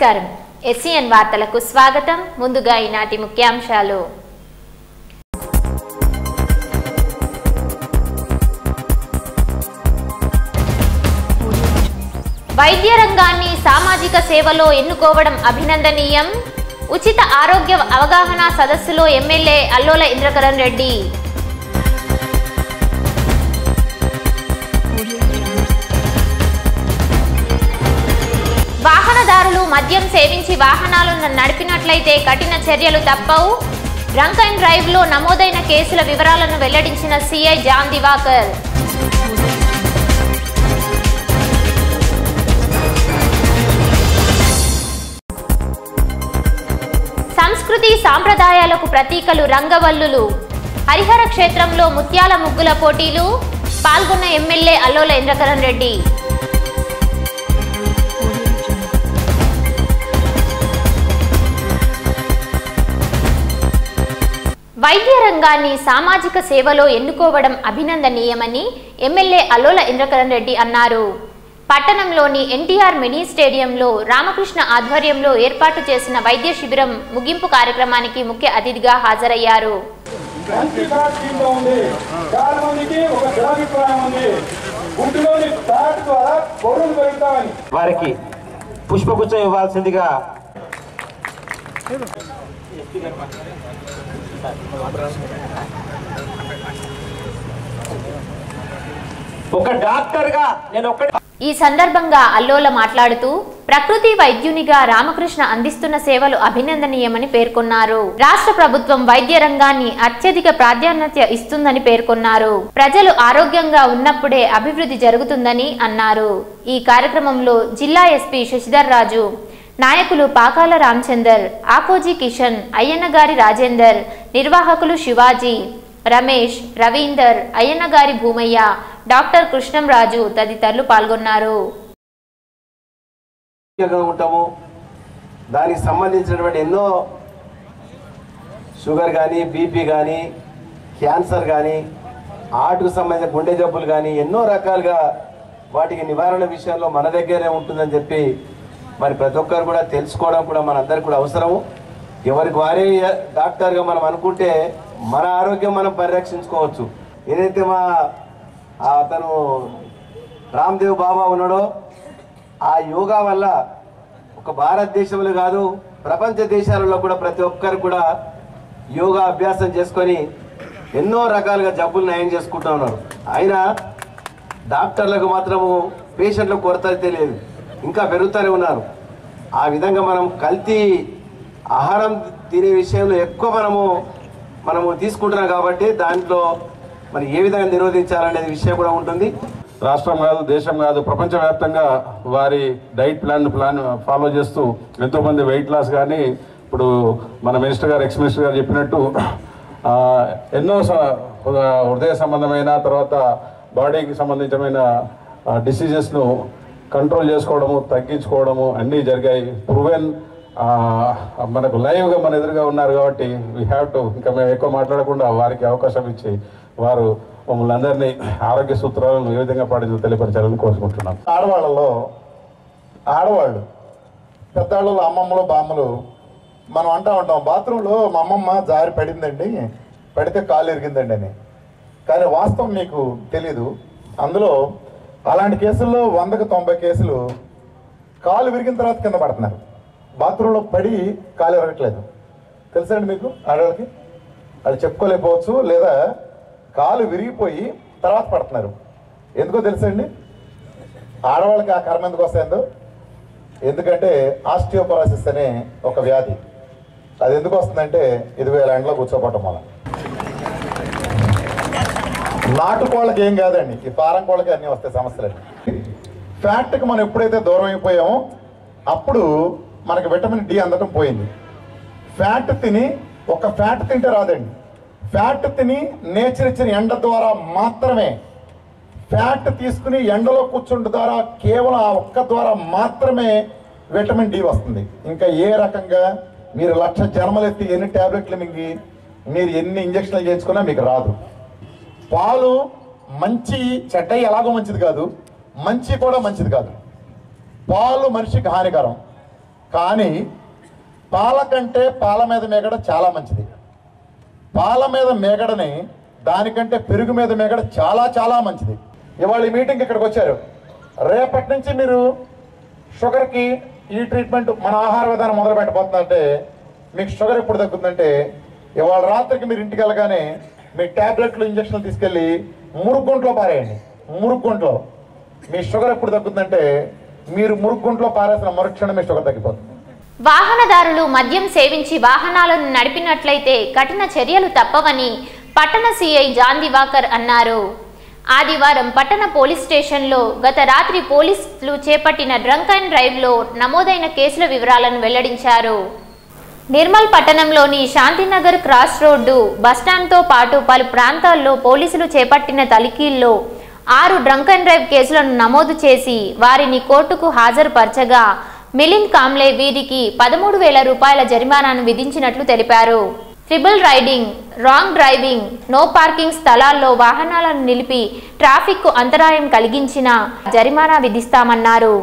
నమస్కారం. SCN వార్తలకు స్వాగతం. ముందుగా ఈనాటి ముఖ్యాంశాలు. వైద్య రంగాన్ని సామాజిక సేవలో ఎన్నుకోవడం అభినందనీయం. ఉచిత ఆరోగ్య అవగాహన సదస్సులో ఎమ్మెల్యే అల్లోల ఇంద్రకరణ్ రెడ్డి. వాహనదారులు మద్యం సేవించి వాహనాలను నడిపినట్లయితే కఠిన చర్యలు తప్పవు. డ్రంక్ అండ్ డ్రైవ్ లో నమోదైన కేసుల వివరాలను వెల్లడించిన సిఐ జాన్ దివాకర్. సంస్కృతి సాంప్రదాయాలకు ప్రతీకలు రంగవల్లులు. హరిహర క్షేత్రంలో ముత్యాల ముగ్గుల పోటీలు. పాల్గొన్న ఎమ్మెల్యే అల్లోల ఇంద్రకరణ్ రెడ్డి. వైద్య రంగాన్ని సామాజిక సేవలో ఎన్నుకోవడం అభినందనీయమని ఎమ్మెల్యే అల్లోల ఇంద్రకరణ్ రెడ్డి అన్నారు. పట్టణంలోని ఎన్టీఆర్ మినీ స్టేడియంలో రామకృష్ణ ఆధ్వర్యంలో ఏర్పాటు చేసిన వైద్య శిబిరం ముగింపు కార్యక్రమానికి ముఖ్య అతిథిగా హాజరయ్యారు. వారికి పుష్పగుచ్చం ఇవ్వాల్సిందిగా ఒక డాక్టర్గా నేను ఈ సందర్భంగా అల్లోల మాట్లాడుతూ ప్రకృతి వైద్యునిగా రామకృష్ణ అందిస్తున్న సేవలు అభినందనీయమని పేర్కొన్నారు. రాష్ట్ర ప్రభుత్వం వైద్య రంగాన్ని అత్యధిక ప్రాధాన్యత ఇస్తుందని పేర్కొన్నారు. ప్రజలు ఆరోగ్యంగా ఉన్నప్పుడే అభివృద్ధి జరుగుతుందని అన్నారు. ఈ కార్యక్రమంలో జిల్లా ఎస్పీ శశిధర్ రాజు, నాయకులు పాకాల రామచందర్, ఆకోజీ కిషన్, అయ్యన్నగారి రాజేందర్, నిర్వాహకులు శివాజీ, రమేష్, రవీందర్, అయ్యన్నగారి భూమయ్య, డాక్టర్ కృష్ణంరాజు తదితరులు పాల్గొన్నారు. దానికి సంబంధించినటువంటి ఎన్నో షుగర్ కానీ, బీపీ కానీ, క్యాన్సర్ కానీ, హార్ట్కు సంబంధించిన గుండె జబ్బులు కానీ ఎన్నో రకాలుగా వాటికి నివారణ విషయంలో మన దగ్గరే ఉంటుందని చెప్పి మరి ప్రతి ఒక్కరు కూడా తెలుసుకోవడం కూడా మనందరికి కూడా అవసరము. ఎవరికి వారే డాక్టర్గా మనం అనుకుంటే మన ఆరోగ్యం మనం పరిరక్షించుకోవచ్చు. ఏదైతే అతను రామ్దేవ్ బాబా ఉన్నాడో ఆ యోగా వల్ల ఒక భారతదేశంలో కాదు ప్రపంచ దేశాలలో కూడా ప్రతి ఒక్కరు కూడా యోగా అభ్యాసం చేసుకొని ఎన్నో రకాలుగా జబ్బులు నయం చేసుకుంటూ ఉన్నారు. అయినా డాక్టర్లకు మాత్రము పేషెంట్లకు కొరత అయితే లేదు, ఇంకా పెరుగుతూనే ఉన్నారు. ఆ విధంగా మనం కల్తీ ఆహారం తినే విషయంలో ఎక్కువ మనము తీసుకుంటున్నాం కాబట్టి దాంట్లో మరి ఏ విధంగా నిరోధించాలనే విషయం కూడా ఉంటుంది. రాష్ట్రం కాదు, దేశం కాదు, ప్రపంచవ్యాప్తంగా వారి డైట్ ప్లాన్ ఫాలో చేస్తూ ఎంతోమంది వెయిట్ లాస్ కానీ ఇప్పుడు మన మినిస్టర్ గారు, ఎక్స్ మినిస్టర్ గారు చెప్పినట్టు ఎన్నో హృదయ సంబంధమైన తర్వాత బాడీకి సంబంధించిన డిసీజెస్ను కంట్రోల్ చేసుకోవడము, తగ్గించుకోవడము అన్నీ జరిగాయి. ప్రూవెన్ మనకు లైవ్గా మన ఎదురుగా ఉన్నారు కాబట్టి వీ హ్యావ్ టు ఇంకా మేము ఎక్కువ మాట్లాడకుండా వారికి అవకాశం ఇచ్చి వారు మమ్మల్ని అందరినీ ఆరోగ్య సూత్రాలను ఏ విధంగా పాటించో తెలియపరచాలని కోరుకుంటున్నాం. ఆడవాళ్ళు పెద్దవాళ్ళు, అమ్మమ్మలు, బామ్మలు మనం అంటూ ఉంటాం బాత్రూంలో మా అమ్మమ్మ జారి పడిందండి, పడితే కాలు ఇరిగిందండి అని. కానీ వాస్తవం మీకు తెలీదు. అందులో అలాంటి కేసుల్లో 100కి 90 కేసులు కాలు విరిగిన తర్వాత కింద పడుతున్నారు. బాత్రూంలో పడి కాలు ఇరగట్లేదు. తెలుసండి మీకు? ఆడవాళ్ళకి వాళ్ళు చెప్పుకోలేకపోవచ్చు, లేదా కాలు విరిగిపోయి తర్వాత పడుతున్నారు. ఎందుకో తెలుసండి? ఆడవాళ్ళకి ఆ కర్మ ఎందుకు వస్తుందో, ఎందుకంటే ఆస్టియోపరాసిస్ అనే ఒక వ్యాధి. అది ఎందుకు వస్తుందంటే ఇదిగో ఇలా ఎండలో కూర్చోపడటం వల్ల. నాటుకోళ్ళకి ఏం కాదండి, ఈ ఫారం కోళ్ళకి అన్నీ వస్తాయి సమస్యలండి. ఫ్యాట్కి మనం ఎప్పుడైతే దూరం అయిపోయామో అప్పుడు మనకి విటమిన్ డి అందడం పోయింది. ఫ్యాట్ తింటే రాదండి. ఫ్యాట్ తిని నేచర్ ఇచ్చిన ఎండ ద్వారా మాత్రమే, ఫ్యాట్ తీసుకుని ఎండలో కూర్చుంటే ద్వారా కేవలం ఆ ఒక్క ద్వారా మాత్రమే విటమిన్ డి వస్తుంది. ఇంకా ఏ రకంగా మీరు 1,00,000 జన్మలెత్తి ఎన్ని ట్యాబ్లెట్లు మింగి మీరు ఎన్ని ఇంజక్షన్లు చేయించుకున్నా మీకు రాదు. పాలు మంచి చెడ్డ ఎలాగో మంచిది కాదు, మంచి కూడా మంచిది కాదు. పాలు మనిషికి హానికరం. కానీ పాల కంటే పాల మీద మేగడ చాలా మంచిది. పాల మీద మేగడని దానికంటే పెరుగు మీద మేగడ చాలా చాలా మంచిది. ఇవాళ ఈ మీటింగ్ ఇక్కడికి వచ్చారు. రేపటి నుంచి మీరు షుగర్కి ఈ ట్రీట్మెంట్ మన ఆహార విధానం మొదలు పెట్టబోతుందంటే మీకు షుగర్ ఎప్పుడు తగ్గుతుందంటే ఇవాళ రాత్రికి మీరు ఇంటికి వెళ్ళగానే మీ ట్యాబ్లెట్లు ఇంజక్షన్లు తీసుకెళ్ళి మురుగుంట్లో పారేయండి. మురుగుంట్లో మీ షుగర్ ఎప్పుడు తగ్గుతుందంటే మీరు మురుగుంట్లో పారేసిన మరుక్షణం మీ షుగర్ తగ్గిపోతుంది. వాహనదారులు మద్యం సేవించి వాహనాలను నడిపినట్లయితే కఠిన చర్యలు తప్పవని పట్టణ సిఐ జాన్ దివాకర్ అన్నారు. ఆదివారం పట్టణ పోలీస్ స్టేషన్లో గత రాత్రి పోలీసులు చేపట్టిన డ్రంక్ అండ్ డ్రైవ్లో నమోదైన కేసుల వివరాలను వెల్లడించారు. నిర్మల్ పట్టణంలోని శాంతినగర్ క్రాస్ రోడ్డు బస్టాండ్తో పాటు పలు ప్రాంతాల్లో పోలీసులు చేపట్టిన తనిఖీల్లో 6 డ్రంక్ అండ్ డ్రైవ్ కేసులను నమోదు చేసి వారిని కోర్టుకు హాజరుపరచగా మిలింద్ కామ్లే వీరికి 13,000 రూపాయల జరిమానాను విధించినట్లు తెలిపారు. Triple riding, wrong driving, no parking స్థలాల్లో వాహనాలను నిలిపి ట్రాఫిక్కు అంతరాయం కలిగించిన జరిమానా విధిస్తామన్నారు.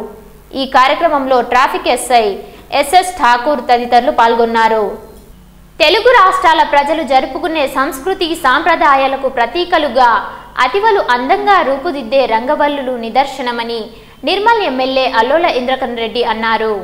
ఈ కార్యక్రమంలో ట్రాఫిక్ ఎస్ఐ ఎస్ఎస్ ఠాకూర్ తదితరులు పాల్గొన్నారు. తెలుగు రాష్ట్రాల ప్రజలు జరుపుకునే సంస్కృతి సాంప్రదాయాలకు ప్రతీకలుగా అతివలు అందంగా రూపుదిద్దే రంగవల్లులు నిదర్శనమని నిర్మల్ ఎమ్మెల్యే అల్లోల ఇంద్రకరణ్ రెడ్డి అన్నారు.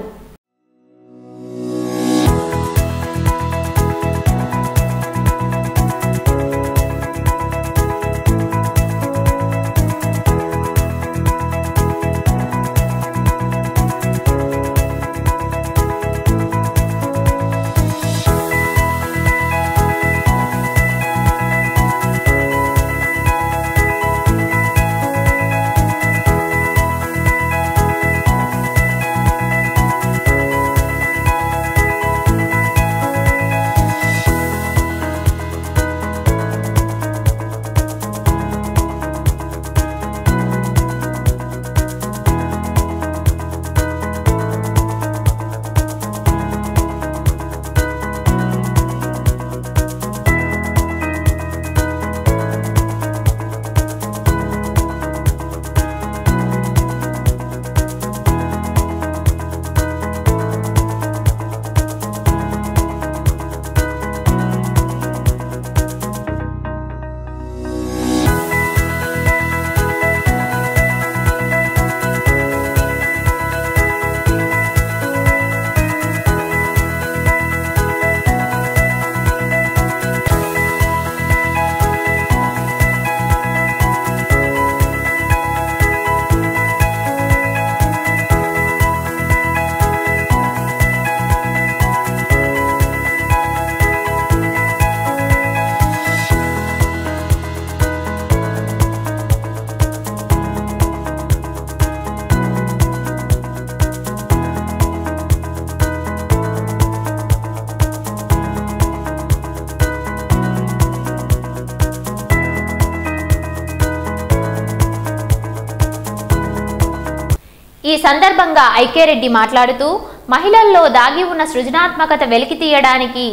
ఈ సందర్భంగా ఐకేరెడ్డి మాట్లాడుతూ మహిళల్లో దాగి ఉన్న సృజనాత్మకత వెలికి తీయడానికి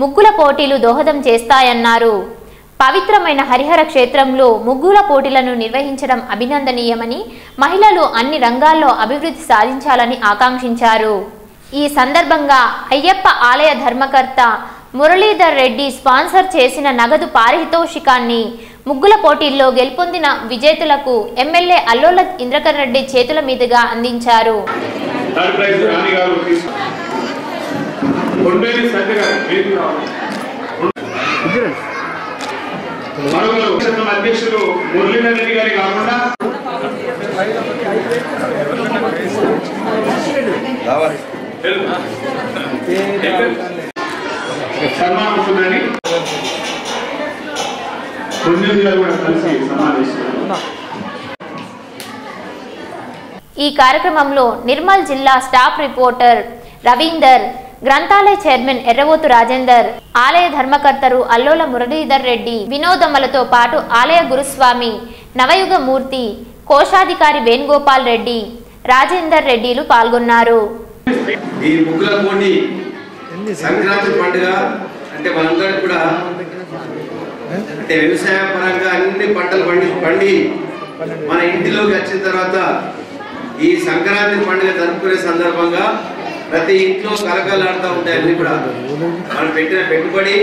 ముగ్గుల పోటీలు దోహదం చేస్తాయన్నారు. పవిత్రమైన హరిహర క్షేత్రంలో ముగ్గుల పోటీలను నిర్వహించడం అభినందనీయమని, మహిళలు అన్ని రంగాల్లో అభివృద్ధి సాధించాలని ఆకాంక్షించారు. ఈ సందర్భంగా అయ్యప్ప ఆలయ ధర్మకర్త మురళీధర్ రెడ్డి స్పాన్సర్ చేసిన నగదు పారితోషికాన్ని ముగ్గుల పోటీల్లో గెలుపొందిన విజేతలకు ఎమ్మెల్యే అల్లోల ఇంద్రకరణ్ రెడ్డి చేతుల మీదుగా అందించారు. అధ్యక్షులు మురళీధర్ రెడ్డి గారి కాకుండా సన్మానిస్తుందని ఈ కార్యక్రమంలో నిర్మల్ జిల్లా స్టాఫ్ రిపోర్టర్ రవీందర్, గ్రంథాలయ చైర్మన్ ఎర్రవోతు రాజేందర్, ఆలయ ధర్మకర్తలు అల్లోల మురళీధర్ రెడ్డి, వినోదమ్మలతో పాటు ఆలయ గురుస్వామి నవయుగ మూర్తి, కోశాధికారి వేణుగోపాల్ రెడ్డి, రాజేందర్ రెడ్డిలు పాల్గొన్నారు. ఈ ముగ్గుల పోటీ సంక్రాంతి పండుగ అంటే మనందరికి కూడా అంటే వ్యవసాయ పరంగా అన్ని పంటలు పండి మన ఇంటిలోకి వచ్చిన తర్వాత ఈ సంక్రాంతి పండుగ జరుపుకునే సందర్భంగా ప్రతి ఇంట్లో కలకలాడుతూ ఉంటాయి. అన్ని కూడా మనం పెట్టిన పెట్టుబడి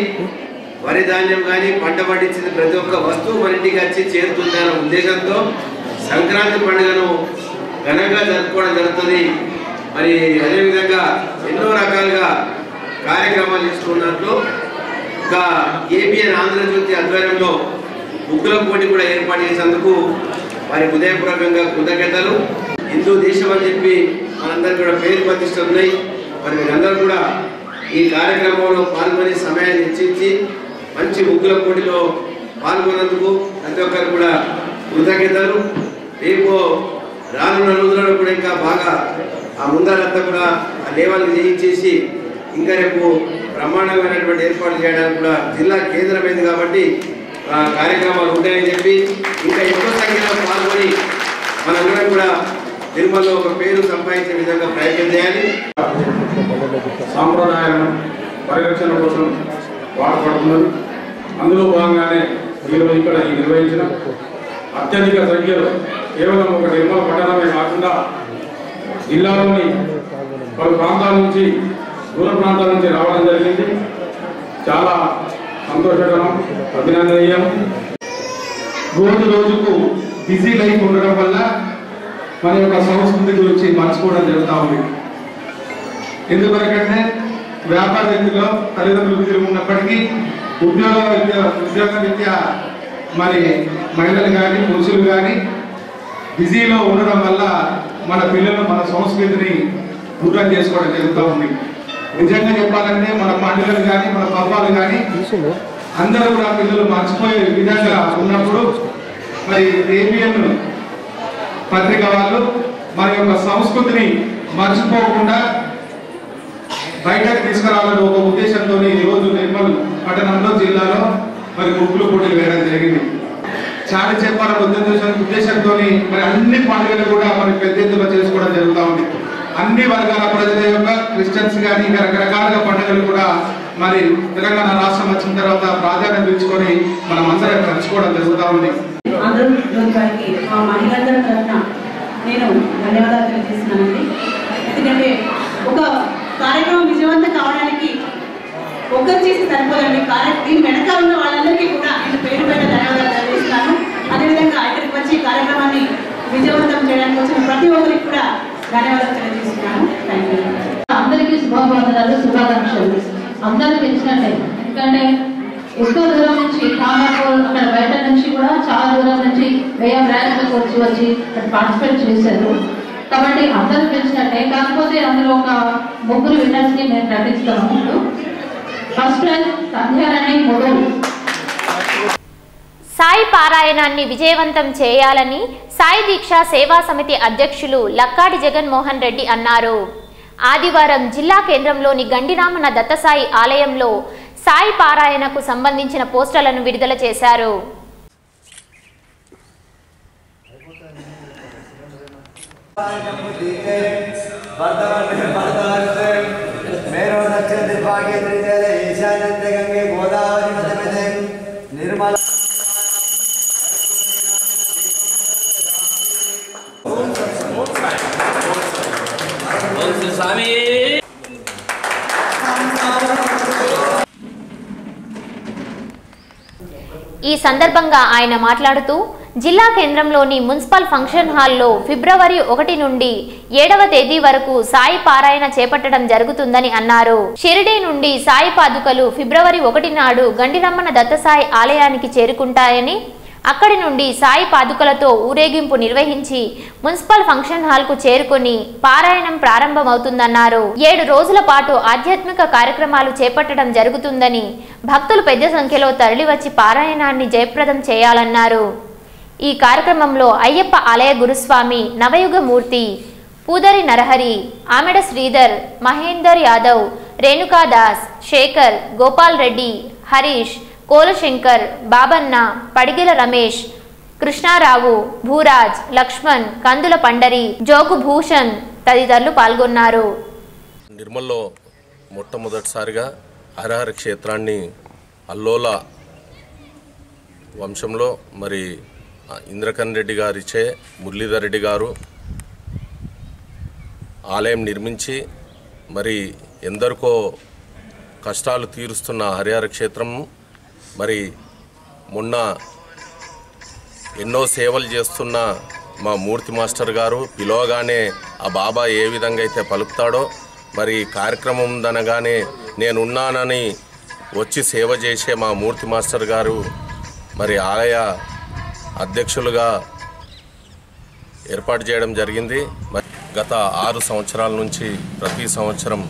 వరి ధాన్యం కానీ పంట పండించిన ప్రతి ఒక్క వస్తువు మన ఇంటికి వచ్చి చేరుతుందనే ఉద్దేశంతో సంక్రాంతి పండుగను ఘనంగా జరుపుకోవడం జరుగుతుంది. మరి అదేవిధంగా ఎన్నో రకాలుగా కార్యక్రమాలు తీసుకున్నట్లు ఇంకా ఏబిఎన్ ఆంధ్రజ్యోతి ఆధ్వర్యంలో ముగ్గుల పోటీ కూడా ఏర్పాటు చేసేందుకు వారి హృదయపూర్వకంగా కృతజ్ఞతలు. హిందూ దేశం అని చెప్పి మనందరికీ కూడా పేరు ప్రతిష్టలు ఉన్నాయి. మరి మీరందరూ కూడా ఈ కార్యక్రమంలో పాల్గొని సమయాన్ని వెచ్చించి మంచి ముగ్గుల పోటీలో పాల్గొన్నందుకు ప్రతి ఒక్కరు కూడా కృతజ్ఞతలు. రేపు రానున్న రోజులలో కూడా ఇంకా బాగా ఆ ముందరంతా కూడా ఆ లేవల్కి చేయించేసి ఇంకా రేపు బ్రహ్మాండమైనటువంటి ఏర్పాట్లు చేయడానికి కూడా జిల్లా కేంద్రమైంది కాబట్టి కార్యక్రమాలు ఉంటాయని చెప్పి ఇంకా ఎక్కువ సంఖ్యలో పాల్గొని మనందరం కూడా తిరుమలలో ఒక పేరు సంపాదించే విధంగా ప్రయత్నం చేయాలి. సాంప్రదాయాలను పరిరక్షణ కోసం వాడపడుతున్నది. అందులో భాగంగానే ఈరోజు ఇక్కడ నిర్వహించిన అత్యధిక సంఖ్యలో కేవలం ఒక నిర్మల పట్టణమే కాకుండా జిల్లాలోని పలు ప్రాంతాల నుంచి దూర ప్రాంతాల నుంచి రావడం జరిగింది. చాలా సంతోషకరం, అభినందనీయం. రోజు రోజుకు బిజీ లైఫ్ ఉండడం వల్ల మన యొక్క సంస్కృతి గురించి మర్చిపోవడం జరుగుతూ ఉంది. ఎందుకంటే వ్యాపార రీతిలో తల్లిదండ్రులు బిజీ ఉన్నప్పటికీ ఉద్యోగ రీత్యా మరి మహిళలు కానీ పురుషులు కానీ బిజీలో ఉండడం వల్ల మన పిల్లలు మన సంస్కృతిని దూరం చేసుకోవడం జరుగుతూ ఉంది. నిజంగా చెప్పాలంటే మన పండుగలు కానీ మన పర్వాలు కానీ అందరూ కూడా పిల్లలు మర్చిపోయే విధంగా ఉన్నప్పుడు మరి ఏబిఎన్ పత్రిక వాళ్ళు మన యొక్క సంస్కృతిని మర్చిపోకుండా బయటకు తీసుకురావాలని ఒక ఉద్దేశంతో ఈరోజు నిర్మల్ పట్టణంలో జిల్లాలో మరి ముగ్గులు పోటీలు వేయడం జరిగింది. చాటి చెప్పాలని ఉద్దేశంతో మరి అన్ని పండుగలు కూడా మరి పెద్ద ఎత్తున చేసుకోవడం జరుగుతూ ఉంది. అన్ని వర్గాల ప్రజల యొక్క క్రిస్టియన్స్ కానీ ఇంకా రకరకాలుగా పండుగలు కూడా మరి తెలంగాణ రాష్ట్రం వచ్చిన తర్వాత ప్రాధాన్యత ఇచ్చుకొని మనం అందరం కలుసుకోవడం జరుగుతూ ఉంది. మహిళలందరి తరఫున నేను ధన్యవాదాలు తెలియజేస్తున్నానండి. ఎందుకంటే ఒక కార్యక్రమం విజయవంతం కావడానికి ఒక్కరు చేసి సరిపోదండి. దీని వెనకాల ఉన్న వాళ్ళందరికీ కూడా నేను పేరు పైన ధన్యవాదాలు తెలియజేస్తున్నాను. అదేవిధంగా ఇక్కడికి వచ్చి కార్యక్రమాన్ని విజయవంతం చేయడానికి వచ్చిన ప్రతి ఒక్కరికి కూడా ధన్యవాదాలు తెలియజేస్తున్నాను. Thank you. అందరికీ శుభాకాంక్షలు శుభాకాంక్షలు. అందరూ తెలిసినట్టే, ఎందుకంటే ఎక్కువ దూరం నుంచి కామాపూర్ అక్కడ బయట నుంచి కూడా చాలా దూరం నుంచి వేయ బ్రాంచ్లకు వచ్చి పార్టిసిపేట్ చేశారు. కాబట్టి అందరూ తెలిసినట్టే. కాకపోతే అందులో ఒక ముగ్గురు విన్నర్స్ ని మేము ప్రకటిస్తాము. ఫస్ట్ ప్రైజ్ సంధ్యారాణి మొదలు. సాయి పారాయణాన్ని విజయవంతం చేయాలని సాయి దీక్ష సేవా సమితి అధ్యక్షులు లక్కాడి జగన్మోహన్ రెడ్డి అన్నారు. ఆదివారం జిల్లా కేంద్రంలోని గండిరామన దత్తసాయి ఆలయంలో సాయి పారాయణకు సంబంధించిన పోస్టర్లను విడుదల చేశారు. ఈ సందర్భంగా ఆయన మాట్లాడుతూ జిల్లా కేంద్రంలోని మున్సిపల్ ఫంక్షన్ హాల్లో ఫిబ్రవరి 1 నుండి 7వ తేదీ వరకు సాయి పారాయణ చేపట్టడం జరుగుతుందని అన్నారు. షిరిడీ నుండి సాయి పాదుకలు ఫిబ్రవరి 1 నాడు గండిరమ్మన దత్తసాయి ఆలయానికి చేరుకుంటాయని, అక్కడి నుండి సాయి పాదుకలతో ఊరేగింపు నిర్వహించి మున్సిపల్ ఫంక్షన్ హాల్ కు చేరుకొని పారాయణం ప్రారంభమవుతుందన్నారు. 7 రోజుల పాటు ఆధ్యాత్మిక కార్యక్రమాలు చేపట్టడం జరుగుతుందని, భక్తులు పెద్ద సంఖ్యలో తరలివచ్చి పారాయణాన్ని జయప్రదం చేయాలన్నారు. ఈ కార్యక్రమంలో అయ్యప్ప ఆలయ గురుస్వామి నవయుగమూర్తి, పూదరి నరహరి, ఆమెడ శ్రీధర్, మహేందర్ యాదవ్, రేణుకాదాస్, శేఖర్, గోపాల్ రెడ్డి, హరీష్, కోలశంకర్, బాబన్న, పడిగెల రమేష్, కృష్ణారావు, భూరాజ్, లక్ష్మణ్, కందుల పండరి, జోగు భూషణ్ తదితరులు పాల్గొన్నారు. నిర్మల్లో మొట్టమొదటిసారిగా హరిహర క్షేత్రాన్ని అల్లోల వంశంలో మరి ఇంద్రకరణ్ రెడ్డి గారిచే మురళీధర్ రెడ్డి గారు ఆలయం నిర్మించి మరి ఎందరికో కష్టాలు తీరుస్తున్న హరిహర క్షేత్రం మరి మొన్న ఎన్నో సేవలు చేస్తున్న మా మూర్తి మాస్టర్ గారు పిలవగానే ఆ బాబా ఏ విధంగా అయితే పలుకుతాడో మరి కార్యక్రమం ఉందనగానే నేనున్నానని వచ్చి సేవ చేసే మా మూర్తి మాస్టర్ గారు మరి ఆలయ అధ్యక్షులుగా ఏర్పాటు చేయడం జరిగింది. గత 6 సంవత్సరాల నుంచి ప్రతి సంవత్సరం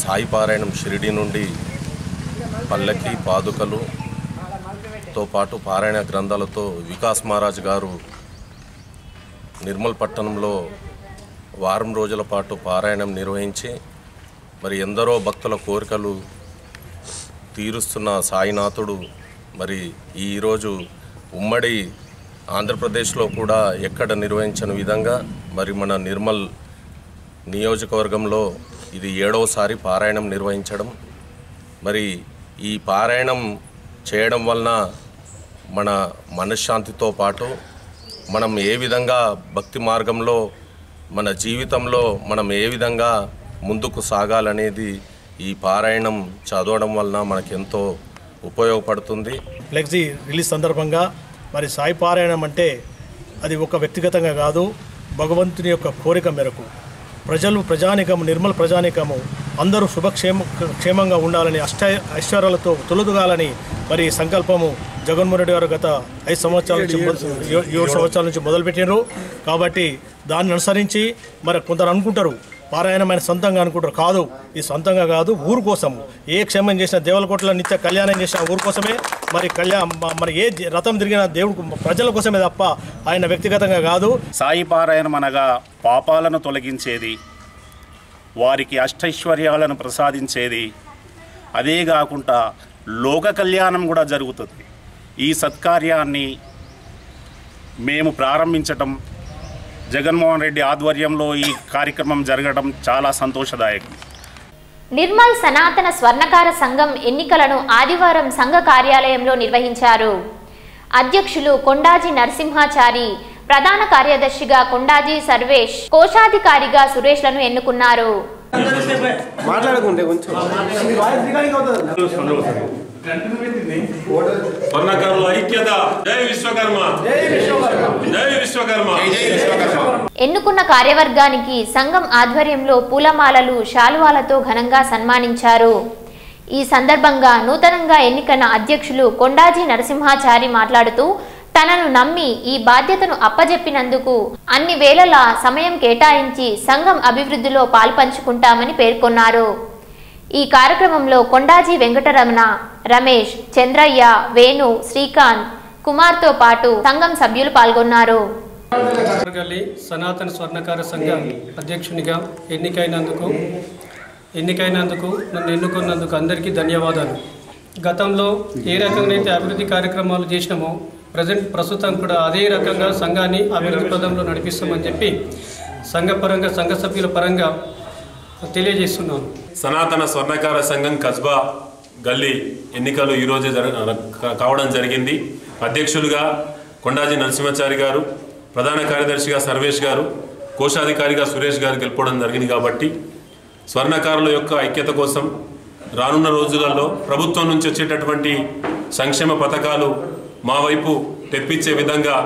సాయి పారాయణం షిరిడి నుండి పల్లకి పాదుకలుతో పాటు పారాయణ గ్రంథాలతో వికాస్ మహారాజ్ గారు నిర్మల్ పట్టణంలో వారం రోజుల పాటు పారాయణం నిర్వహించి మరి ఎందరో భక్తుల కోరికలు తీరుస్తున్న సాయినాథుడు మరి ఈరోజు ఉమ్మడి ఆంధ్రప్రదేశ్లో కూడా ఎక్కడ నిర్వహించని విధంగా మరి మన నిర్మల్ నియోజకవర్గంలో ఇది 7వసారి పారాయణం నిర్వహించడం. మరి ఈ పారాయణం చేయడం వలన మన మనశ్శాంతితో పాటు మనం ఏ విధంగా భక్తి మార్గంలో మన జీవితంలో మనం ఏ విధంగా ముందుకు సాగాలనేది ఈ పారాయణం చదవడం వలన మనకెంతో ఉపయోగపడుతుంది. ఫ్లెక్సీ రిలీజ్ సందర్భంగా మరి సాయి పారాయణం అంటే అది ఒక వ్యక్తిగతంగా కాదు, భగవంతుని యొక్క కోరిక మేరకు ప్రజానికము నిర్మల్ ప్రజానికము అందరూ క్షేమంగా ఉండాలని ఐశ్వర్యాలతో తొలుదుగాలని మరి సంకల్పము జగన్మోహన్ రెడ్డి గారు గత 7 సంవత్సరాల నుంచి మొదలుపెట్టారు. కాబట్టి దాన్ని అనుసరించి మరి కొందరు అనుకుంటారు పారాయణమైన సొంతంగా అనుకుంటారు. కాదు, ఇది సొంతంగా కాదు, ఊరు కోసం ఏ క్షేమం చేసిన దేవలకోటలో నిత్య కళ్యాణం చేసిన ఊరు కోసమే. మరి మరి ఏ రథం తిరిగిన దేవుడు ప్రజల కోసమే తప్ప ఆయన వ్యక్తిగతంగా కాదు. సాయి పారాయణం అనగా పాపాలను తొలగించేది, వారికి అష్టైశ్వర్యాలను ప్రసాదించేది, అదే కాకుండా లోక కళ్యాణం కూడా జరుగుతుంది. ఈ సత్కార్యాన్ని మేము ప్రారంభించటం, జగన్మోహన్ రెడ్డి ఆధ్వర్యంలో ఈ కార్యక్రమం జరగడం చాలా సంతోషదాయకం. నిర్మల్ సనాతన స్వర్ణకార సంఘం ఎన్నికలను ఆదివారం సంఘ కార్యాలయంలో నిర్వహించారు. అధ్యక్షులు కొండాజీ నరసింహాచారి, ప్రధాన కార్యదర్శిగా కొండాజీ సర్వేష్, కోశాధికారిగా సురేష్లను ఎన్నుకున్నారు. ఎన్నుకున్న కార్యవర్గానికి సంఘం ఆధ్వర్యంలో పూలమాలలు, శాలువాలతో ఘనంగా సన్మానించారు. ఈ సందర్భంగా నూతనంగా ఎన్నికైన అధ్యక్షులు కొండాజీ నరసింహాచారి మాట్లాడుతూ తనను నమ్మి ఈ బాధ్యతను అప్పజెప్పినందుకు అన్ని వేళలా సమయం కేటాయించి సంఘం అభివృద్ధిలో పాల్పంచుకుంటామని పేర్కొన్నారు. ఈ కార్యక్రమంలో కొండాజీ వెంకటరమణ, రమేష్, చంద్రయ్య, వేణు, శ్రీకాంత్, కుమార్తో పాటు సంఘం సభ్యులు పాల్గొన్నారు. సనాతన స్వర్ణకార సంఘం అధ్యక్షునిగా ఎన్నికైనందుకు నన్ను ఎన్నుకున్నందుకు అందరికీ ధన్యవాదాలు. గతంలో ఏ రకంగా అయితే అభివృద్ధి కార్యక్రమాలు చేసినామో ప్రస్తుతం కూడా అదే రకంగా సంఘాన్ని అభివృద్ధి పదంలో నడిపిస్తామని చెప్పి సంఘ సభ్యుల పరంగా తెలియజేస్తున్నాను. సనాతన స్వర్ణకార సంఘం కస్బా గల్లీ ఎన్నికలు ఈరోజు కావడం జరిగింది. అధ్యక్షులుగా కొండాజీ నరసింహాచారి గారు, ప్రధాన కార్యదర్శిగా సర్వేష్ గారు, కోశాధికారిగా సురేష్ గారు గెలుపడం జరిగింది. కాబట్టి స్వర్ణకారుల యొక్క ఐక్యత కోసం రానున్న రోజులలో ప్రభుత్వం నుంచి వచ్చేటటువంటి సంక్షేమ పథకాలు మా వైపు తెప్పించే విధంగా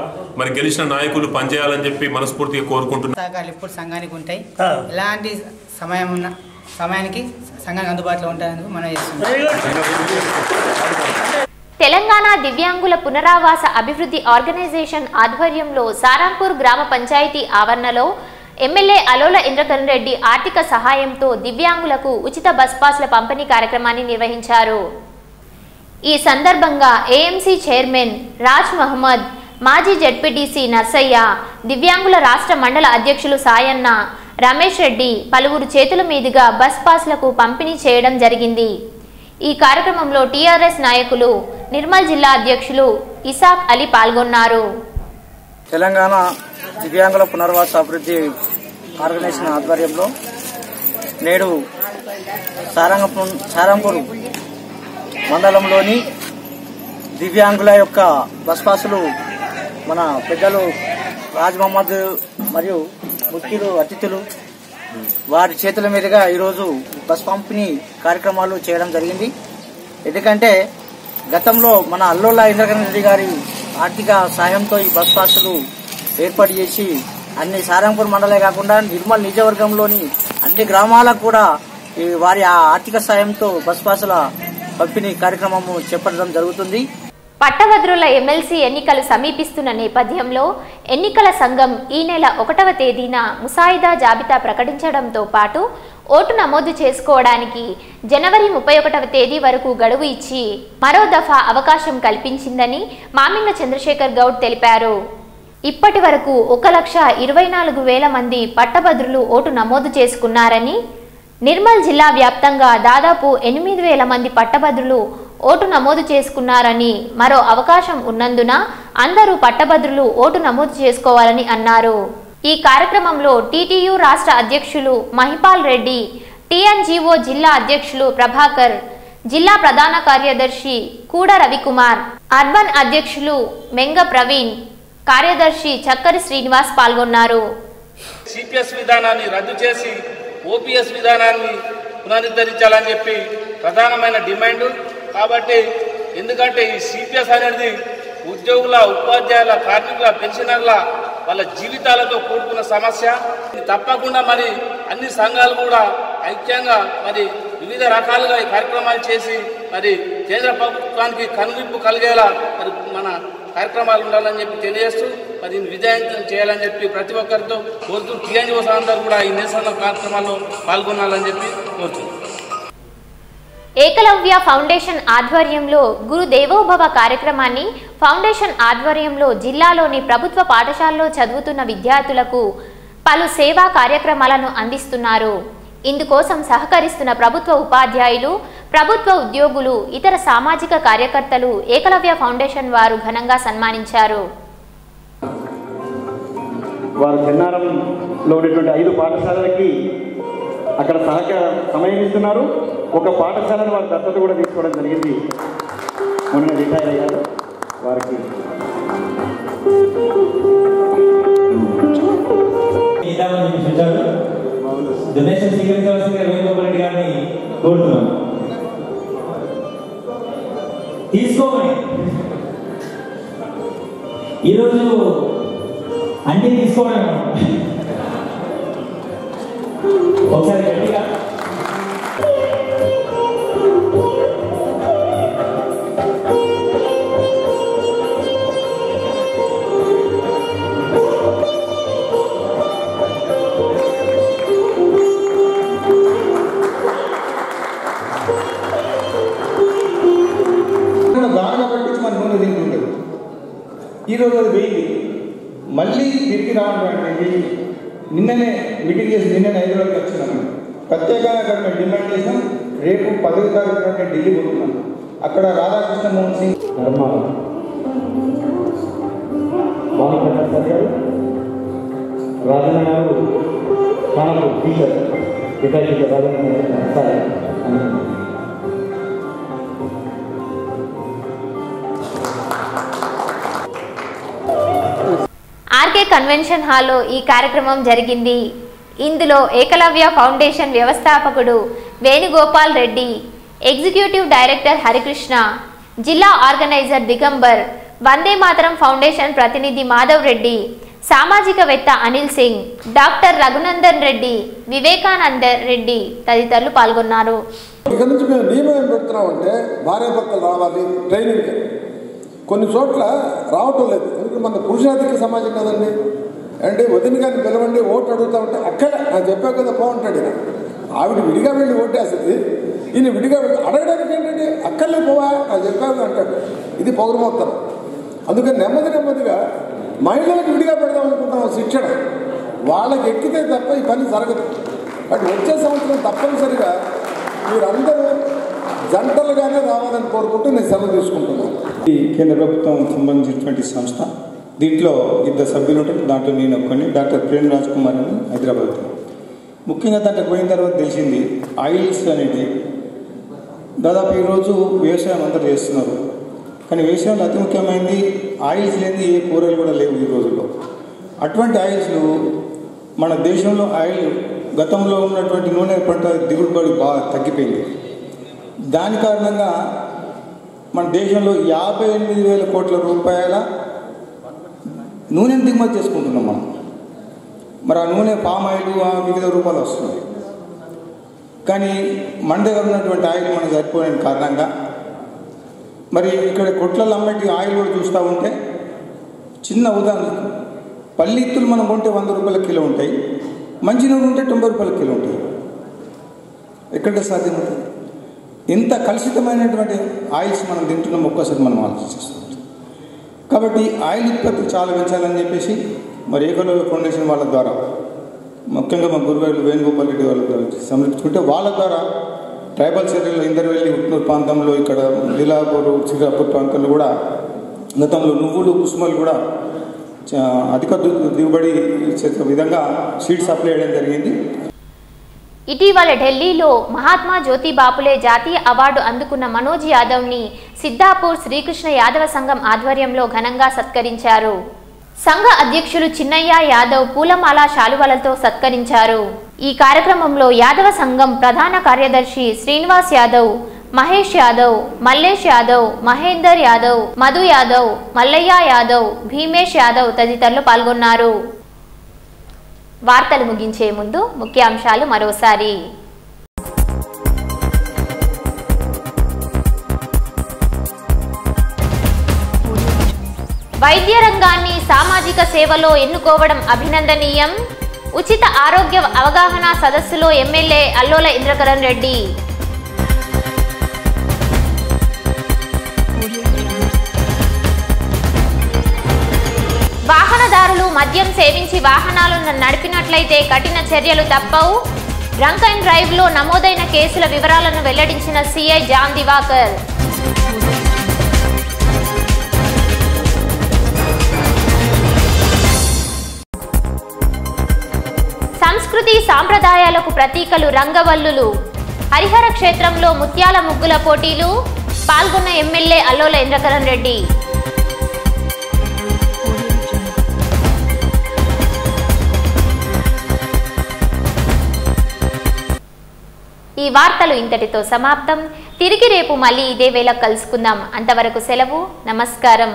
మరి గెలిచిన నాయకులు పనిచేయాలని చెప్పి మనస్ఫూర్తిగా కోరుకుంటున్నాను. ఇప్పుడు సంఘానికి ఉంటాయి, ఎలాంటి సమయానికి సంఘానికి అందుబాటులో ఉంటాయని మనం చేస్తున్నాం. తెలంగాణ దివ్యాంగుల పునరావాస అభివృద్ధి ఆర్గనైజేషన్ ఆధ్వర్యంలో సారంపూర్ గ్రామ పంచాయతీ ఆవరణలో ఎమ్మెల్యే అలోల ఇంద్రకరణ్ రెడ్డి ఆర్థిక సహాయంతో దివ్యాంగులకు ఉచిత బస్ పాస్ల పంపిణీ కార్యక్రమాన్ని నిర్వహించారు. ఈ సందర్భంగా ఏఎంసీ చైర్మన్ రాజ్ మహమ్మద్, మాజీ జెడ్పీటీసీ నర్సయ్య, దివ్యాంగుల రాష్ట్ర మండల అధ్యక్షులు సాయన్న, రమేష్ రెడ్డి పలువురు చేతుల మీదుగా బస్ పాస్లకు పంపిణీ చేయడం జరిగింది. ఈ కార్యక్రమంలో టీఆర్ఎస్ నాయకులు, నిర్మల్ జిల్లా అధ్యక్షులు ఇసాక్ అలీ పాల్గొన్నారు. తెలంగాణ దివ్యాంగుల పునర్వాస అభివృద్ధి ఆర్గనైజేషన్ ఆధ్వర్యంలో నేడు సారంపూర్ మండలంలోని దివ్యాంగుల యొక్క బస్ పాసులు మన పెద్దలు రాజ్ మహమ్మద్ మరియు ముఖ్యులు అతిథులు వారి చేతుల మీదుగా ఈరోజు బస్ పంపిణీ కార్యక్రమాలు చేయడం జరిగింది. ఎందుకంటే గతంలో మన అల్లోల ఇంద్రకరణ్ రెడ్డి గారి ఆర్థిక సాయంతో ఈ బస్ పాసులు ఏర్పాటు చేసి అన్ని సారంపూర్ మండలే కాకుండా నిర్మల్ నియోజకవర్గంలోని అన్ని గ్రామాలకు కూడా వారి ఆర్థిక సాయంతో బస్ పాసుల పంపిణీ కార్యక్రమం చేపట్టడం జరుగుతుంది. పట్టభద్రుల ఎమ్మెల్సీ ఎన్నికలు సమీపిస్తున్న నేపథ్యంలో ఎన్నికల సంఘం ఈ నెల 1వ తేదీన ముసాయిదా జాబితా ప్రకటించడంతో పాటు ఓటు నమోదు చేసుకోవడానికి జనవరి 31వ తేదీ వరకు గడువు ఇచ్చి మరో దఫా అవకాశం కల్పించిందని మామిళ్ళ చంద్రశేఖర్ గౌడ్ తెలిపారు. ఇప్పటి వరకు 1,24,000 మంది పట్టభద్రులు ఓటు నమోదు చేసుకున్నారని, నిర్మల్ జిల్లా వ్యాప్తంగా దాదాపు 8,000 మంది పట్టభద్రులు ఓటు నమోదు చేసుకున్నారని, మరో అవకాశం ఉన్నందున అందరూ పట్టభద్రులు ఓటు నమోదు చేసుకోవాలని అన్నారు. ఈ కార్యక్రమంలో టీటీయూ రాష్ట్ర అధ్యక్షులు మహిపాల్ రెడ్డి, టీఎన్జీఓ జిల్లా అధ్యక్షులు ప్రభాకర్, జిల్లా ప్రధాన కార్యదర్శి కూడ రవికుమార్, అర్బన్ అధ్యక్షులు మెంగ ప్రవీణ్, కార్యదర్శి చక్కరి శ్రీనివాస్ పాల్గొన్నారు. సిపిఎస్ విధానాన్ని రద్దు చేసి ఓపీఎస్ విధానాన్ని పునరుద్ధరించాలని చెప్పి ప్రధానమైన డిమాండ్. కాబట్టి ఎందుకంటే ఈ సిపిఎస్ అనేది ఉద్యోగుల, ఉపాధ్యాయుల, కార్మికుల, పెన్షనర్ల వాళ్ళ జీవితాలతో కూడుకున్న సమస్య. తప్పకుండా మరి అన్ని సంఘాలు కూడా ఐక్యంగా మరి వివిధ రకాలుగా ఈ కార్యక్రమాలు చేసి మరి కేంద్ర ప్రభుత్వానికి కనువిప్పు కలిగేలా మరి మన కార్యక్రమాలు ఉండాలని చెప్పి తెలియజేస్తూ మరి విజయవంతం చేయాలని చెప్పి ప్రతి ఒక్కరితో కోరుతూ టీఎన్జీఓ అందరూ కూడా ఈ నిరసన కార్యక్రమాల్లో పాల్గొనాలని చెప్పి కోరుతున్నాం. ఏకలవ్య ఫౌండేషన్ ఆధ్వర్యంలో గురు దేవోభవ కార్యక్రమాన్ని ఫౌండేషన్ ఆధ్వర్యంలో జిల్లాలోని ప్రభుత్వ పాఠశాలలో చదువుతున్న విద్యార్థులకు పలు సేవా కార్యక్రమాలను అందిస్తున్నారు. ఇందుకోసం సహకరిస్తున్న ప్రభుత్వ ఉపాధ్యాయులు, ప్రభుత్వ ఉద్యోగులు, ఇతర సామాజిక కార్యకర్తలు ఏకలవ్య ఫౌండేషన్ వారు ఘనంగా సన్మానించారు. వారు చెన్నారంలో ఉన్నటువంటి 5 పాఠశాలలకి అక్కడ సమయం ఇస్తున్నారు. ఒక పాఠశాలను వారి దత్తత కూడా తీసుకోవడం జరిగింది. మొన్న రిటైర్ అయ్యారు. వారికి డొనేషన్ స్వీకరించవలసిందిగా వేణుగోపాల్ రెడ్డి గారిని కోరుతున్నాను. తీసుకోమని ఈరోజు అన్ని తీసుకోవడం ఒకసారి గట్టిగా బాగా పట్టించి మన ముందు తింటుంటారు. ఈరోజు అది వెయ్యి మళ్ళీ తిరిగి రావడానికి నిన్ననే మీటింగ్ చేసి నిన్ననే హైదరాబాద్కి వచ్చినాము. ప్రత్యేకంగా అక్కడ మేము డిమాండ్ చేసాం. రేపు 10వ తారీఖు నేను ఢిల్లీ పోతున్నాం. అక్కడ రాధాకృష్ణ మోహన్ సింగ్ భానుప్రకాష్ సార్ గారు, రాజన్న గారు, మనకు teacher retire Rajanna sir RK convention హాల్లో ఈ కార్యక్రమం జరిగింది. ఇందులో ఏకలవ్య ఫౌండేషన్ వ్యవస్థాపకుడు వేణుగోపాల్ రెడ్డి, ఎగ్జిక్యూటివ్ డైరెక్టర్ హరికృష్ణ, జిల్లా ఆర్గనైజర్ దిగంబర్, వందే మాతరం ఫౌండేషన్ ప్రతినిధి మాధవ్ రెడ్డి, సామాజికవేత్త అనిల్ సింగ్, డాక్టర్ రఘునందన్ రెడ్డి, వివేకానంద రెడ్డి తదితరులు పాల్గొన్నారు. ఇక్కడ నుంచి మేము నియమం ఏం పెడుతున్నామంటే భార్యాభర్తలు రావాలి ట్రైనింగ్. కొన్ని చోట్ల రావటం లేదు. ఎందుకంటే మన పురుషాధిక సమాజం కదండి. అంటే వదిన గారిని పిలవండి ఓటు అడుగుతా ఉంటే అక్కడే నాకు చెప్పా కదా బాగుంటాడు. ఆవిడ విడిగా వెళ్ళి ఓటేస్తుంది, ఈయన విడిగా వెళ్ళి అడగడానికి ఏంటంటే అక్కర్లే పోవా నాకు చెప్పాను అంటాడు. ఇది పొగరమొత్తం. అందుకని నెమ్మదిగా మహిళలకు విడిగా పెడదాం అనుకుంటున్నాం శిక్షణ. వాళ్ళకి ఎక్కితే తప్ప ఈ పని జరగదు. అటు వచ్చే సంవత్సరం తప్పనిసరిగా మీరందరూ జంటలుగానే రావాలని కోరుకుంటూ నేను సెలవు తీసుకుంటున్నాను. ఈ కేంద్ర ప్రభుత్వం సంబంధించినటువంటి సంస్థ. దీంట్లో 2 సభ్యులు ఉంటారు. దాంట్లో నేను ఒక్కడిని, డాక్టర్ ప్రేమ్ రాజ్ కుమార్ అని హైదరాబాద్. ముఖ్యంగా దాంట్లో పోయిన తర్వాత తెలిసింది ఆయిల్స్ అనేది దాదాపు ఈరోజు వ్యవసాయం అందరూ చేస్తున్నారు. కానీ వ్యవసాయంలో అతి ముఖ్యమైనది ఆయిల్స్ లేని ఏ కూరలు కూడా లేవు ఈ రోజుల్లో. అటువంటి ఆయిల్స్ను మన దేశంలో ఆయిల్ గతంలో ఉన్నటువంటి నూనె పంట దిగుబడి బాగా తగ్గిపోయింది. దాని కారణంగా మన దేశంలో 58,000 కోట్ల రూపాయల నూనెను దిగుమతి చేసుకుంటున్నాం మనం. మరి ఆ నూనె పామ్ ఆయిల్ వివిధ రూపాయలు వస్తుంది. కానీ మన దగ్గర ఉన్నటువంటి ఆయిల్ మనకు సరిపోయిన కారణంగా మరి ఇక్కడ కొట్లలో అమ్మటి ఆయిల్ కూడా చూస్తూ ఉంటే చిన్న ఉదాహరణ, పల్లిత్తులు మనం కొంటే 100 రూపాయల కిలో ఉంటాయి, మంచి నూనె ఉంటే 90 రూపాయల కిలో ఉంటాయి. ఎక్కడ సాధ్యమవుతుంది? ఇంత కలుషితమైనటువంటి ఆయిల్స్ మనం తింటున్నాం, ఒక్కసారి మనం ఆలోచిస్తాం. కాబట్టి ఆయిల్ ఉత్పత్తి చాలా పెంచాలని చెప్పేసి మరి ఏకలవ్య ఫౌండేషన్ వాళ్ళ ద్వారా, ముఖ్యంగా మా గురువారు వేణుగోపాల్ రెడ్డి వాళ్ళ ద్వారా సమర్పించుకుంటే వాళ్ళ ద్వారా ట్రైబల్ ఏరియాలో ఇందర్వెల్లి ఉట్నూరు ప్రాంతంలో, ఇక్కడ లీలాపూర్ శ్రీరాపూర్ ప్రాంతంలో కూడా గతంలో నువ్వులు కుసుమలు కూడా అధిక దిగుబడి ఇచ్చే విధంగా సీడ్ సప్లై చేయడం జరిగింది. ఇటీవల ఢిల్లీలో మహాత్మా జ్యోతి బాపులే జాతీయ అవార్డు అందుకున్న మనోజ్ యాదవ్ని సిద్ధాపూర్ శ్రీకృష్ణ యాదవ సంఘం ఆధ్వర్యంలో ఘనంగా సత్కరించారు. సంఘ అధ్యక్షులు చిన్నయ్య యాదవ్ పూలమాల శాలువలతో సత్కరించారు. ఈ కార్యక్రమంలో యాదవ సంఘం ప్రధాన కార్యదర్శి శ్రీనివాస్ యాదవ్, మహేష్ యాదవ్, మల్లేష్ యాదవ్, మహేందర్ యాదవ్, మధు యాదవ్, మల్లయ్య యాదవ్, భీమేష్ యాదవ్ తదితరులు పాల్గొన్నారు. వార్తలు ముగించే ముందు ముఖ్యాంశాలు మరోసారి. వైద్య రంగాన్ని సామాజిక సేవలో ఎన్నుకోవడం అభినందనీయం. ఉచిత ఆరోగ్య అవగాహన సదస్సులో ఎమ్మెల్యే అల్లోల ఇంద్రకరణ్ రెడ్డి. వాహనదారులు మద్యం సేవించి వాహనాలను నడిపినట్లయితే కఠిన చర్యలు తప్పవు. డ్రంక్ అండ్ డ్రైవ్ లో నమోదైన కేసుల వివరాలను వెల్లడించిన సిఐ జాన్ దివాకర్. సంస్కృతి సాంప్రదాయాలకు ప్రతీకలు రంగవల్లులు. హరిహర క్షేత్రంలో ముత్యాల ముగ్గుల పోటీలు. పాల్గొన్న ఎమ్మెల్యే అల్లోల ఇంద్రకరణ్ రెడ్డి. ఈ వార్తలు ఇంతటితో సమాప్తం. తిరిగి రేపు మళ్ళీ ఇదే వేళ కలుసుకుందాం. అంతవరకు సెలవు. నమస్కారం.